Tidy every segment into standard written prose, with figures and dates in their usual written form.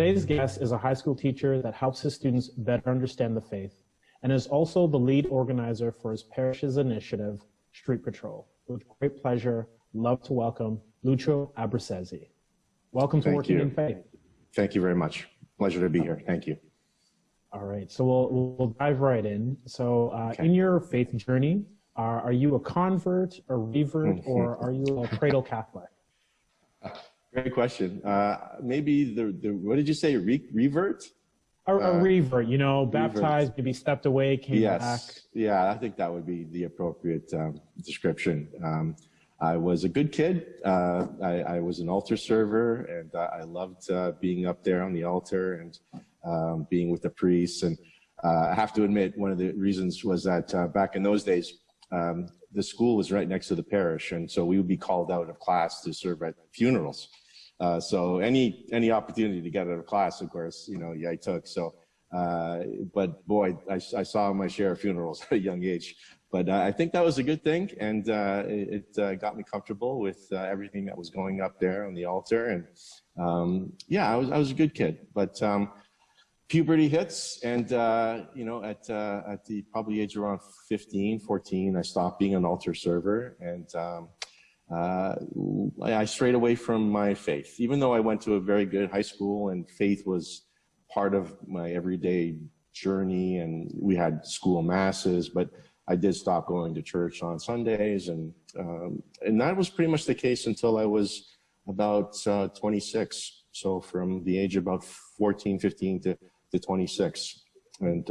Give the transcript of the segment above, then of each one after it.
Today's guest is a high school teacher that helps his students better understand the faith and is also the lead organizer for his parish's initiative, Street Patrol. With great pleasure, love to welcome Lucio Abbruzzese. Welcome to Working in Faith. Thank you very much. Pleasure to be here. Thank you. All right, so we'll dive right in. So in your faith journey, are you a convert, a revert, or are you a cradle Catholic? Great question. Maybe what did you say, revert? A revert, baptized, maybe stepped away, came back. Yeah, I think that would be the appropriate description. I was a good kid. I was an altar server, and I loved being up there on the altar and being with the priests. And I have to admit, one of the reasons was that back in those days, the school was right next to the parish, and so we would be called out of class to serve at funerals. So any opportunity to get out of class, of course, I took. So, but boy, I saw my share of funerals at a young age. But I think that was a good thing, and it got me comfortable with everything that was going up there on the altar. And I was a good kid. But puberty hits, and at the probably age around 15, 14, I stopped being an altar server, and I strayed away from my faith. Even though I went to a very good high school, and faith was part of my everyday journey, and we had school masses, but I did stop going to church on Sundays, and that was pretty much the case until I was about 26. So from the age of about 14, 15 to 26. And,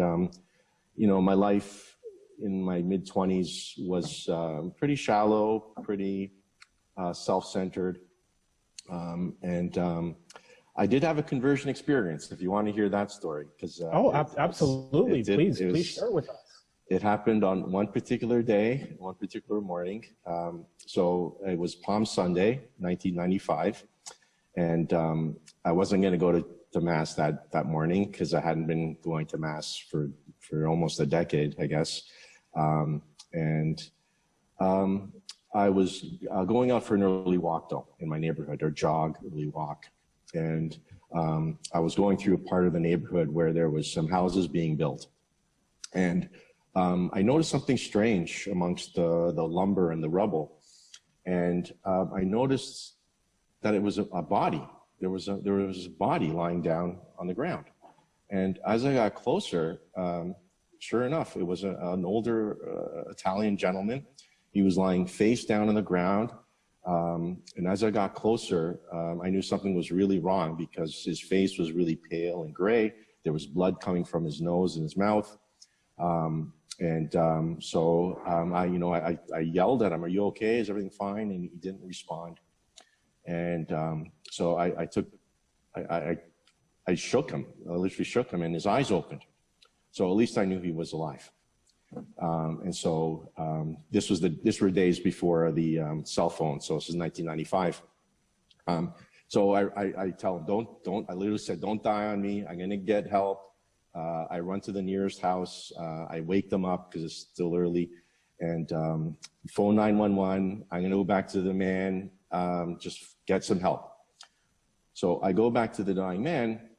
my life in my mid-20s was pretty shallow, pretty self-centered. I did have a conversion experience, if you want to hear that story. Absolutely. Please share with us. It happened on one particular day, one particular morning. So it was Palm Sunday, 1995. And I wasn't going to go to Mass that morning because I hadn't been going to Mass for almost a decade, I guess. I was going out for an early walk, though, in my neighborhood, or jog, early walk. And I was going through a part of the neighborhood where there was some houses being built. And I noticed something strange amongst the lumber and the rubble. And I noticed that it was a body. There was a body lying down on the ground. And as I got closer, sure enough, it was an older Italian gentleman. He was lying face down on the ground. And as I got closer, I knew something was really wrong because his face was really pale and gray. There was blood coming from his nose and his mouth. So I yelled at him, "Are you okay? Is everything fine?" And he didn't respond. And so I shook him. I literally shook him, and his eyes opened. So at least I knew he was alive. This were days before the cell phone. So this is 1995. So I tell him, don't. I literally said, "Don't die on me. I'm gonna get help." I run to the nearest house. I wake them up because it's still early, and phone 911. I'm going to go back to the man, just get some help. So I go back to the dying man,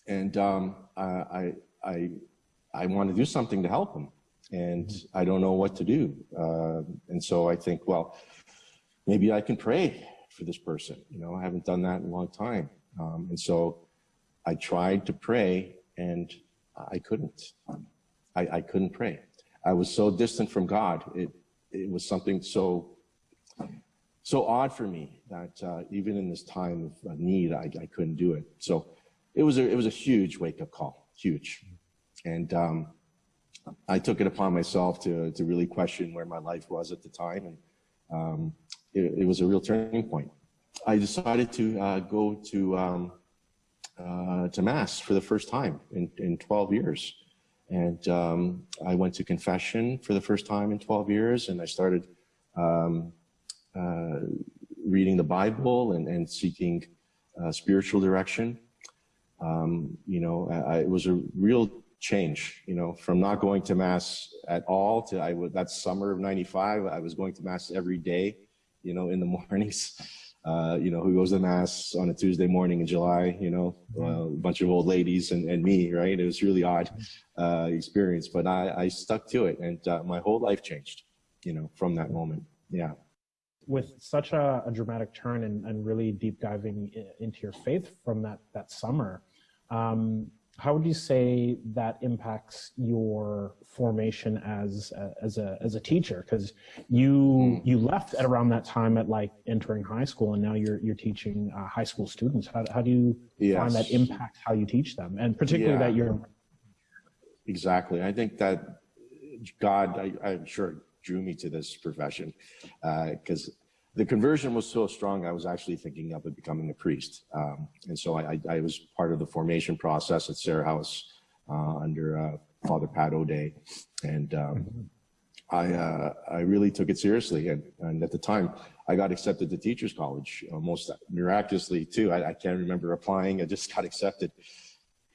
and I want to do something to help him, and I don't know what to do. And so I think, well, maybe I can pray for this person. I haven't done that in a long time. And so I tried to pray, and I couldn't. I couldn't pray. I was so distant from God. It was something so odd for me that even in this time of need, I couldn't do it. So it was a huge wake-up call, huge. And I took it upon myself to really question where my life was at the time, and it was a real turning point. I decided to go to Mass for the first time in 12 years. And I went to confession for the first time in 12 years, and I started reading the Bible and seeking spiritual direction. It was a real change, from not going to Mass at all to that summer of 95, I was going to Mass every day, in the mornings. who goes to mass on a Tuesday morning in July, a bunch of old ladies and me, right? It was really odd experience, but I stuck to it, and my whole life changed, from that moment. Yeah. With such a dramatic turn and really deep diving into your faith from that summer, how would you say that impacts your formation as a teacher? Because you left at around that time at like entering high school, and now you're teaching high school students. How do you find that impacts how you teach them, and particularly that you're exactly. I think that God, I'm sure, drew me to this profession because the conversion was so strong. I was actually thinking of becoming a priest, and so I was part of the formation process at Sarah House under Father Pat O'Day, and I really took it seriously. And at the time, I got accepted to Teachers College, almost miraculously too. I can't remember applying; I just got accepted.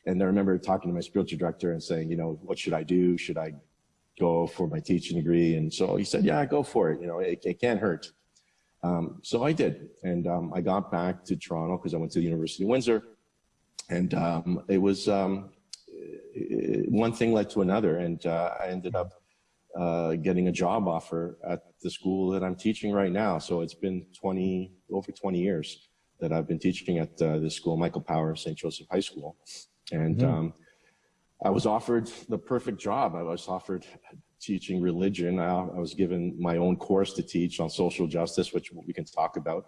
And I remember talking to my spiritual director and saying, what should I do? Should I go for my teaching degree? And so he said, yeah, go for it. It can't hurt. So I did, and I got back to Toronto because I went to the University of Windsor, and it was one thing led to another, and I ended up getting a job offer at the school that I'm teaching right now. So it's been over 20 years that I've been teaching at this school, Michael Power, St. Joseph High School, and I was offered the perfect job. I was offered teaching religion. I was given my own course to teach on social justice, which we can talk about.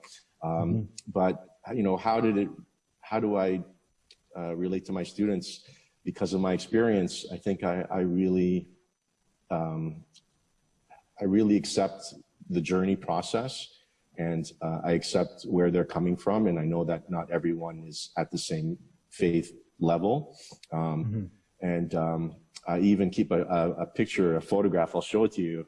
But how do I relate to my students? Because of my experience, I think I really accept the journey process, and I accept where they're coming from. And I know that not everyone is at the same faith level. And I even keep a picture, a photograph. I'll show it to you.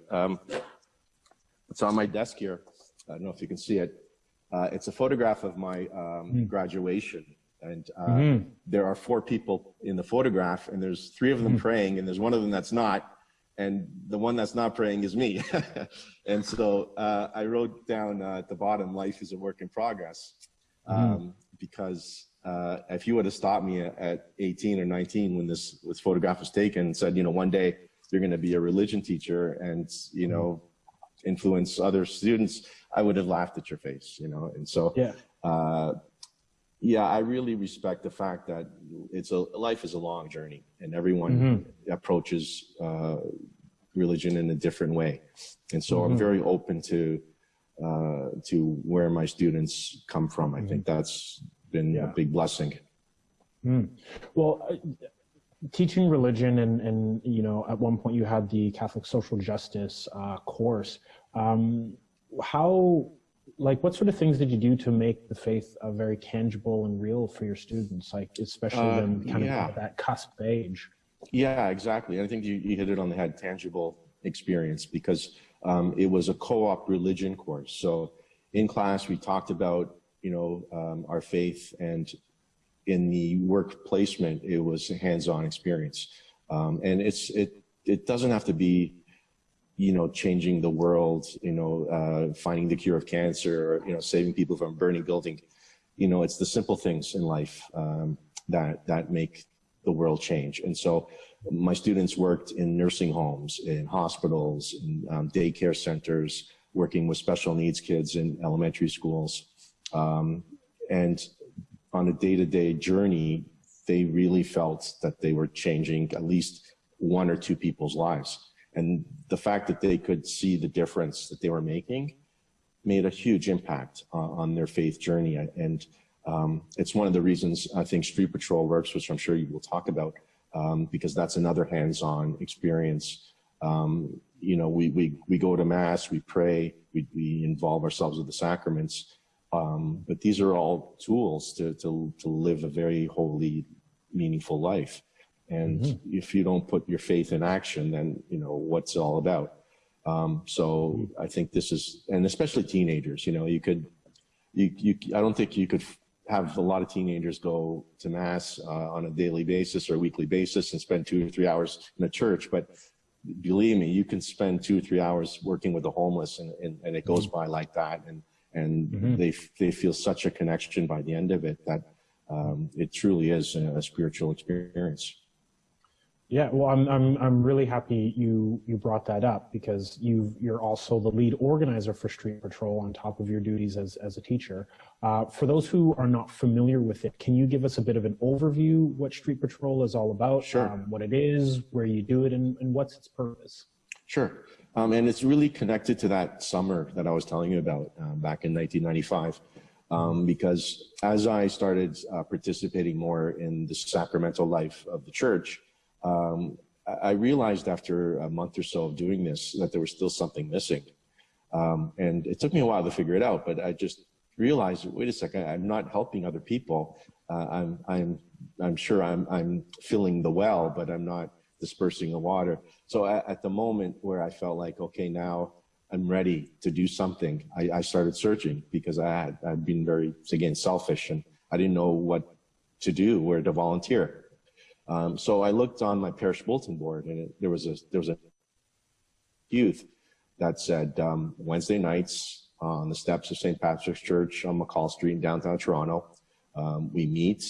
It's on my desk here. I don't know if you can see it. It's a photograph of my graduation. And there are 4 people in the photograph, and there's 3 of them praying, and there's one of them that's not. And the one that's not praying is me. And so I wrote down at the bottom, life is a work in progress. Because if you would have stopped me at 18 or 19 when this photograph was taken and said, one day you're going to be a religion teacher and, influence other students, I would have laughed at your face, And so, I really respect the fact that life is a long journey, and everyone approaches religion in a different way. And so I'm very open to where my students come from. I think that's been a big blessing. Well, teaching religion and at one point you had the Catholic social justice course. What sort of things did you do to make the faith very tangible and real for your students, especially when kind of at that cusp age? Yeah, exactly. I think you hit it on the head, tangible experience, because it was a co-op religion course. So in class, we talked about, our faith, and in the work placement, it was a hands-on experience. And it doesn't have to be, changing the world, finding the cure of cancer, or, saving people from a burning building. It's the simple things in life that make the world change. And so my students worked in nursing homes, in hospitals, in daycare centers, working with special needs kids in elementary schools. And on a day-to-day journey, they really felt that they were changing at least 1 or 2 people's lives. And the fact that they could see the difference that they were making made a huge impact on their faith journey. And it's one of the reasons I think Street Patrol works, which I'm sure you will talk about, because that's another hands-on experience. We go to mass, we pray, we involve ourselves with the sacraments, but these are all tools to live a very holy, meaningful life. And if you don't put your faith in action, then what's it all about? So I think this is, and especially teenagers, I don't think you could have a lot of teenagers go to mass on a daily basis or a weekly basis and spend 2 or 3 hours in a church. But believe me, you can spend 2 or 3 hours working with the homeless, and it goes by like that. And and they feel such a connection by the end of it that it truly is a spiritual experience. Yeah, well, I'm really happy you brought that up, because you're also the lead organizer for Street Patrol on top of your duties as a teacher. For those who are not familiar with it, can you give us a bit of an overview what Street Patrol is all about? Sure. What it is, where you do it, and what's its purpose? Sure. And it's really connected to that summer that I was telling you about back in 1995. Because as I started participating more in the sacramental life of the church, I realized after a month or so of doing this that there was still something missing. And it took me a while to figure it out, but I just realized, wait a second, I'm not helping other people. I'm sure I'm filling the well, but I'm not dispersing the water. So at the moment where I felt like, okay, now I'm ready to do something, I started searching, because I'd been very, again, selfish, and I didn't know what to do, where to volunteer. So I looked on my parish bulletin board, and there was a youth that said, Wednesday nights on the steps of St. Patrick's Church on McCall Street in downtown Toronto, we meet,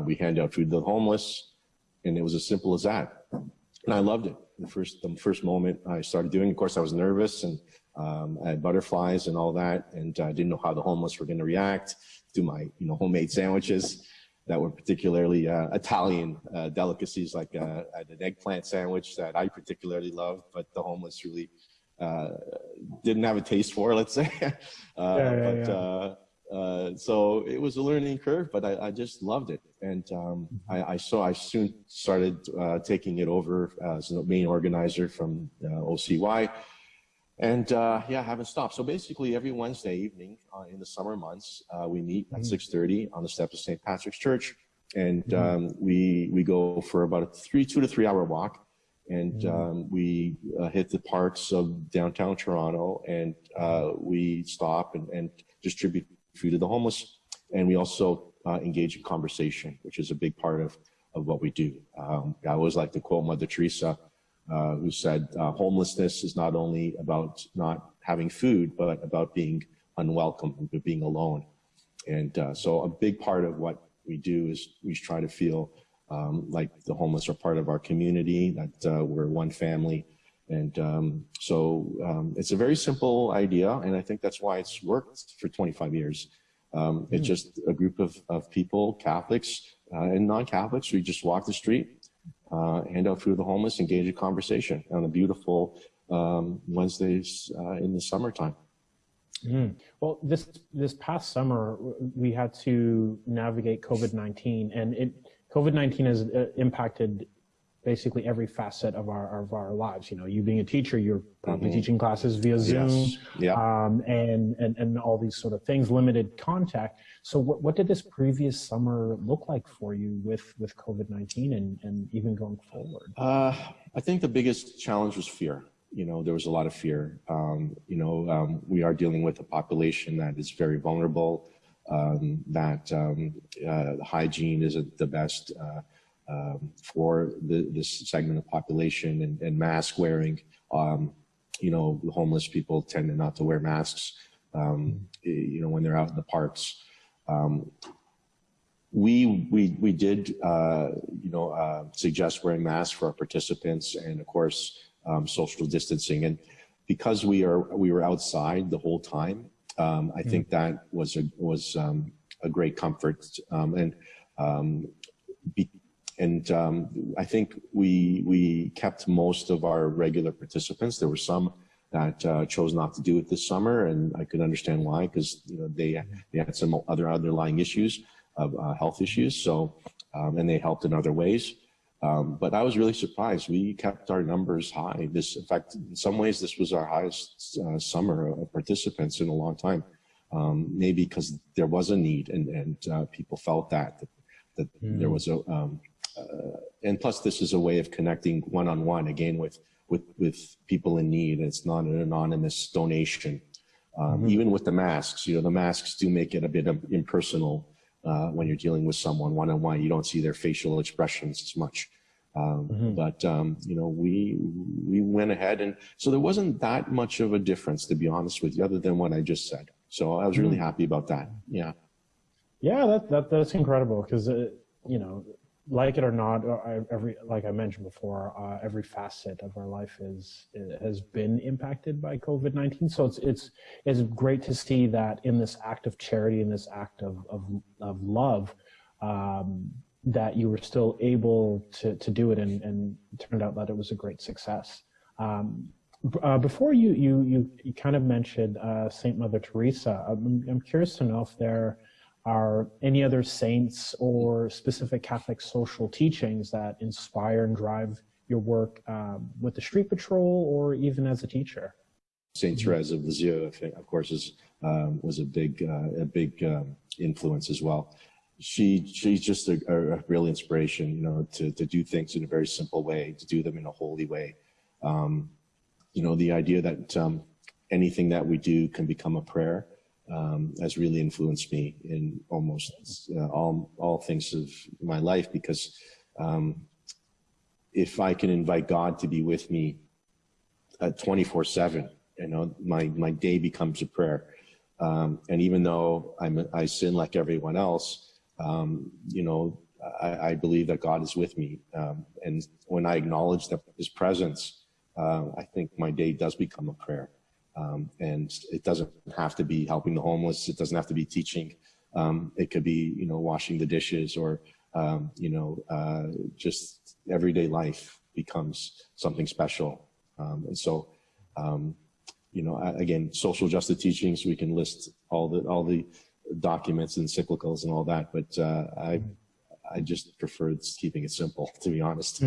we hand out food to the homeless, and it was as simple as that. And I loved it. The first moment I started doing, of course, I was nervous, and I had butterflies and all that, and I didn't know how the homeless were going to react to my, homemade sandwiches that were particularly Italian delicacies, like an eggplant sandwich that I particularly loved, but the homeless really didn't have a taste for, let's say. So it was a learning curve, but I just loved it. And I soon started taking it over as the main organizer from OCY. And I haven't stopped. So basically every Wednesday evening in the summer months, we meet at 6:30 on the steps of St. Patrick's Church. And we go for about a 2 to 3 hour walk. And we hit the parks of downtown Toronto, and we stop and distribute food to the homeless. And we also engage in conversation, which is a big part of what we do. I always like to quote Mother Teresa, who said, homelessness is not only about not having food, but about being unwelcome and being alone. And so a big part of what we do is we try to feel like the homeless are part of our community, that we're one family. And it's a very simple idea, and I think that's why it's worked for 25 years. It's just a group of people, Catholics and non-Catholics. We just walk the street, hand out food to the homeless, engage in conversation on a beautiful Wednesdays in the summertime. Well, this past summer, we had to navigate COVID-19, and COVID-19 has impacted basically every facet of our lives. You being a teacher, you're probably teaching classes via Zoom, and all these sort of things, limited contact. So what did this previous summer look like for you with COVID-19 and even going forward? I think the biggest challenge was fear. There was a lot of fear. We are dealing with a population that is very vulnerable, that the hygiene isn't the best for this segment of population, and mask wearing. The homeless people tend not to wear masks, when they're out in the parks. We did, suggest wearing masks for our participants, and of course, social distancing. And because we were outside the whole time, I think that was a great comfort. I think we kept most of our regular participants. There were some that chose not to do it this summer, and I could understand why, because they had some other underlying issues of health issues. So and they helped in other ways. But I was really surprised. We kept our numbers high. In fact, in some ways, this was our highest summer of participants in a long time. Maybe because there was a need, and people felt that there was and plus this is a way of connecting one-on-one again with people in need. It's not an anonymous donation. Even with the masks, the masks do make it a bit impersonal when you're dealing with someone one-on-one. You don't see their facial expressions as much. But we went ahead, and so there wasn't that much of a difference, to be honest with you, other than what I just said. So I was really happy about that. Yeah. Yeah, that's incredible because, you know, like it or not, like I mentioned before, every facet of our life has been impacted by COVID-19. So it's great to see that in this act of charity, in this act of love, that you were still able to do it, and it turned out that it was a great success. Before you kind of mentioned Saint Mother Teresa. I'm curious to know if there are any other saints or specific Catholic social teachings that inspire and drive your work with the Street Patrol or even as a teacher? Saint Therese of Lisieux, of course, was a big influence as well. She's just a real inspiration, you know, to do things in a very simple way, to do them in a holy way. You know, the idea that anything that we do can become a prayer has really influenced me in almost all things of my life, because if I can invite God to be with me 24/7, you know, my day becomes a prayer. And even though I sin like everyone else, you know, I believe that God is with me. And when I acknowledge his presence, I think my day does become a prayer. And it doesn't have to be helping the homeless. It doesn't have to be teaching. It could be, you know, washing the dishes, or, you know, just everyday life becomes something special. And so, you know, again, social justice teachings, we can list all the documents, encyclicals and all that, but I just prefer keeping it simple, to be honest.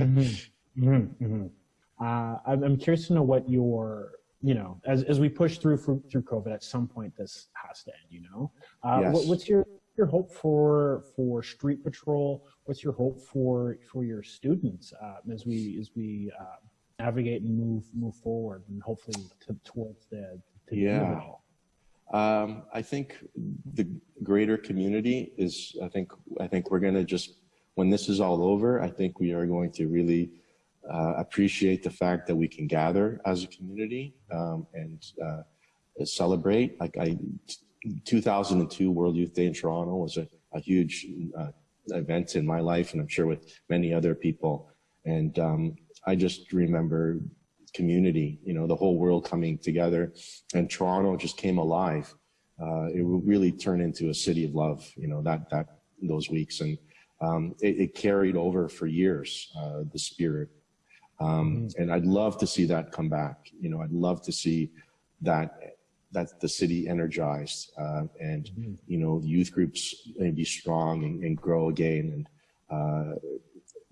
I'm curious to know what your, you know, as we push through COVID, at some point this has to end, you know. Yes. What's your hope for Street Patrol? What's your hope for your students as we navigate and move forward, and hopefully towards the yeah. I think the greater community is, I think we're going to just, when this is all over, I think we are going to really appreciate the fact that we can gather as a community and celebrate. Like 2002 World Youth Day in Toronto was a huge event in my life, and I'm sure with many other people. And I just remember community, you know, the whole world coming together, and Toronto just came alive. It really turned into a city of love, you know, those weeks, and it carried over for years, the spirit. And I'd love to see that come back. You know, I'd love to see that the city energized, and you know, youth groups be strong and grow again. And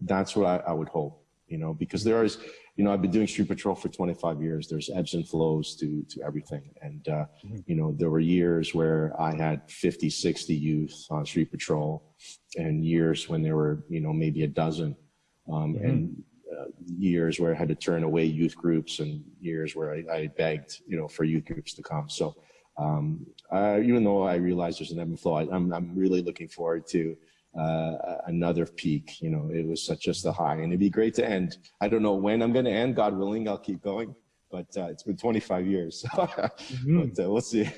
that's what I would hope, you know, because there is, you know, I've been doing Street Patrol for 25 years. There's ebbs and flows to everything. And, you know, there were years where I had 50, 60 youth on Street Patrol, and years when there were, you know, maybe a dozen, and years where I had to turn away youth groups, and years where I begged, you know, for youth groups to come. So even though I realize there's an ebb and flow, I'm really looking forward to another peak. You know, it was just a high, and it'd be great to end. I don't know when I'm going to end. God willing, I'll keep going, but it's been 25 years. But we'll see.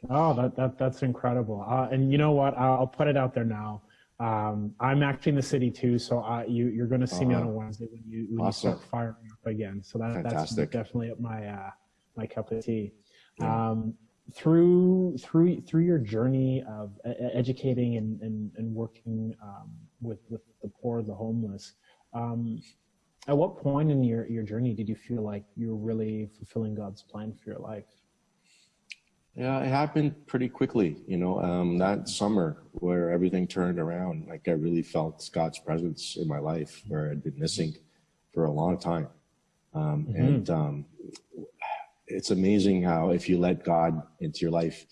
Oh, that's incredible. And you know what? I'll put it out there now. I'm actually in the city too, so you're going to see me on a Wednesday when you start firing up again. So that's definitely up my cup of tea. Yeah. Through your journey of educating and working with the poor, the homeless, at what point in your journey did you feel like you were really fulfilling God's plan for your life? Yeah, it happened pretty quickly, you know, that summer where everything turned around. Like, I really felt God's presence in my life, where I'd been missing for a long time. And it's amazing how, if you let God into your life,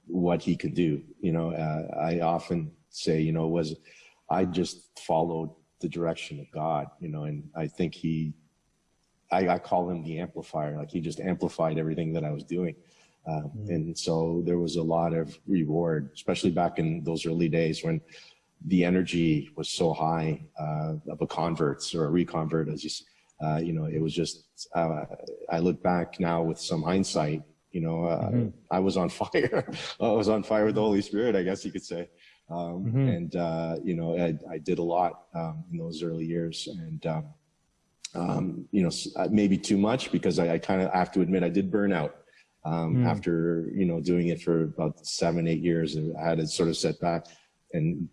what he could do. You know, I often say, you know, I just followed the direction of God, you know, and I think I call him the amplifier. Like, he just amplified everything that I was doing. And so there was a lot of reward, especially back in those early days when the energy was so high of a convert or a reconvert, as you know, it was just, I look back now with some hindsight, I was on fire. I was on fire with the Holy Spirit, I guess you could say. And I did a lot in those early years, and maybe too much, because I kind of have to admit I did burn out after doing it for about 7-8 years. I had to sort of set back and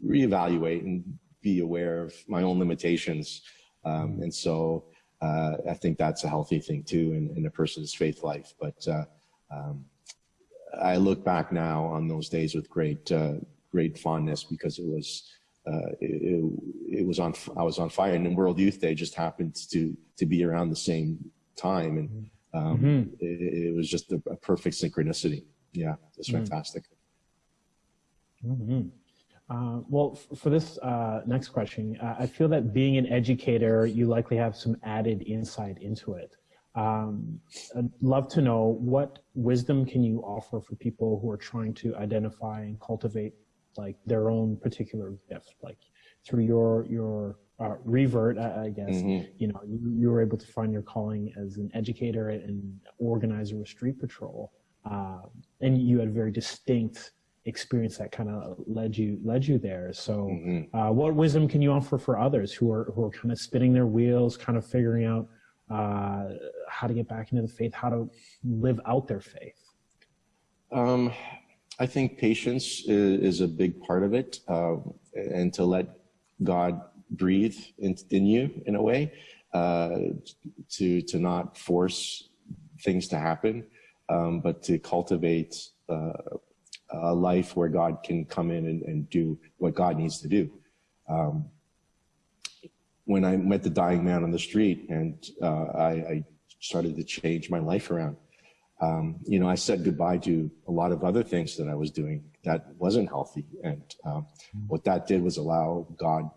reevaluate and be aware of my own limitations, and so I think that's a healthy thing too in a person's faith life. But I look back now on those days with great fondness, because it was I was on fire, and then World Youth Day just happened to be around the same time, and it was just a perfect synchronicity. Yeah, it's fantastic. Well, for this next question, I feel that being an educator, you likely have some added insight into it. I'd love to know, what wisdom can you offer for people who are trying to identify and cultivate like their own particular gift, like through your revert, I guess, you were able to find your calling as an educator and organizer with Street Patrol, and you had a very distinct experience that kind of led you there. So what wisdom can you offer for others who are kind of spinning their wheels, kind of figuring out how to get back into the faith, how to live out their faith? I think patience is a big part of it, and to let God breathe in you in a way, to not force things to happen, but to cultivate a life where God can come in and do what God needs to do. When I met the dying man on the street, and I started to change my life around, I said goodbye to a lot of other things that I was doing that wasn't healthy. And what that did was allow God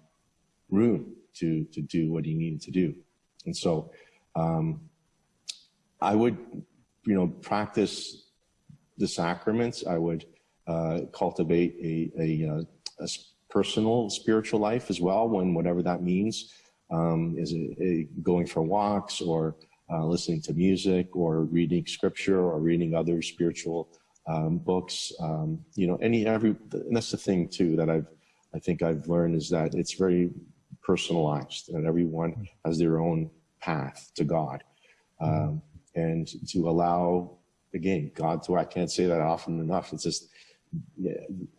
room to do what he needed to do. And so I would, practice the sacraments. I would cultivate a personal spiritual life as well, whatever that means. Is it going for walks, or listening to music, or reading scripture, or reading other spiritual books? And that's the thing too that I think I've learned, is that it's very personalized, and everyone has their own path to God, and to allow, again, God to, I can't say that often enough. It's just,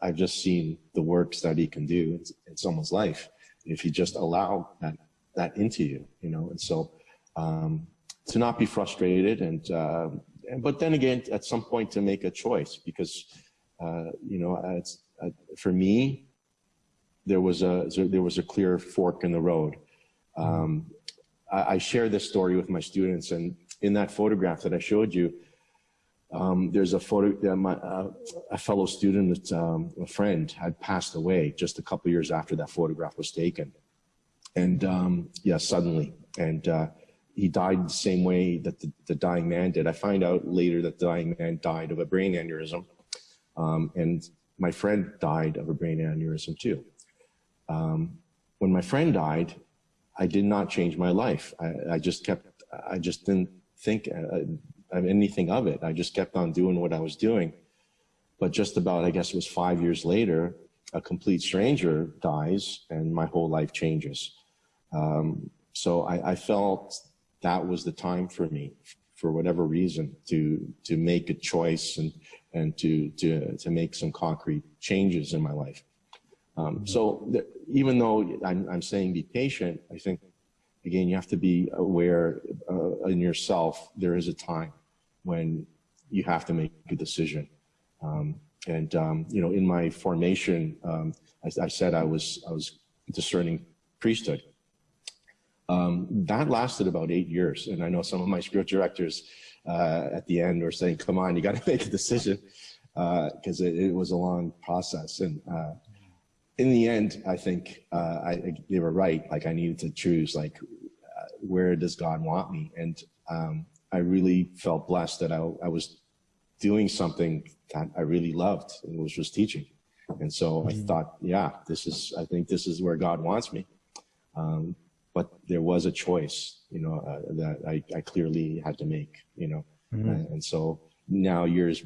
I've just seen the works that he can do in someone's life if you just allow that into you, and so to not be frustrated, but then again, at some point, to make a choice, because for me, there was a clear fork in the road. I share this story with my students, and in that photograph that I showed you, there's a photo. A fellow student, a friend, had passed away just a couple of years after that photograph was taken, and suddenly, and he died the same way that the dying man did. I find out later that the dying man died of a brain aneurysm, and my friend died of a brain aneurysm too. When my friend died, I did not change my life. I just didn't think anything of it. I just kept on doing what I was doing. But just about, I guess it was 5 years later, a complete stranger dies, and my whole life changes. So I felt that was the time for me, for whatever reason, to make a choice and to make some concrete changes in my life. Even though I'm saying be patient, I think, again, you have to be aware in yourself. There is a time when you have to make a decision. In my formation, I said I was discerning priesthood. That lasted about 8 years. And I know some of my spiritual directors at the end were saying, come on, you got to make a decision, because it was a long process. And in the end, I think they were right. Like, I needed to choose, like, where does God want me? And I really felt blessed that I was doing something that I really loved, which was teaching. And so I thought, I think this is where God wants me. But there was a choice, that I clearly had to make, Right? And so now years,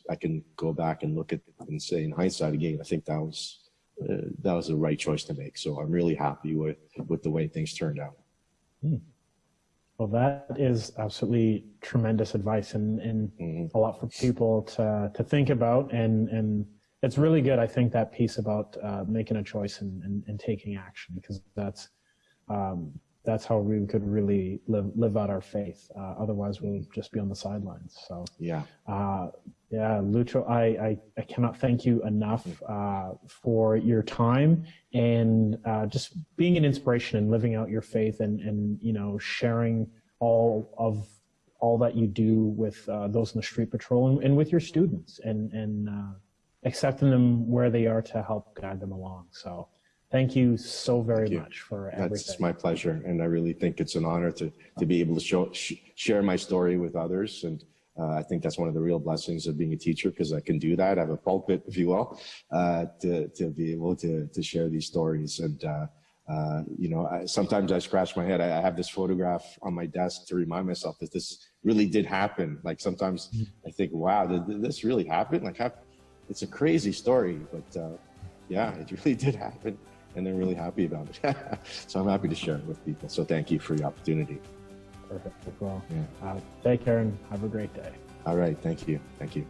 I can go back and look at and say in hindsight again, I think that was the right choice to make. So I'm really happy with the way things turned out. Well, that is absolutely tremendous advice and a lot for people to think about. And it's really good, I think, that piece about making a choice and taking action, because that's how we could really live out our faith. Otherwise, we'll just be on the sidelines. So yeah, Lucio, I cannot thank you enough for your time and just being an inspiration and living out your faith and sharing all that you do with those in the street patrol and with your students and accepting them where they are to help guide them along. So thank you so very much for everything. That's my pleasure. And I really think it's an honor to be able to share my story with others. And I think that's one of the real blessings of being a teacher, because I can do that. I have a pulpit, if you will, to be able to share these stories. And, sometimes I scratch my head. I have this photograph on my desk to remind myself that this really did happen. Like sometimes I think, wow, did this really happen? Like it's a crazy story, but yeah, it really did happen. And they're really happy about it. So I'm happy to share it with people. So thank you for the opportunity. Perfect. Well, take care and have a great day. All right. Thank you. Thank you.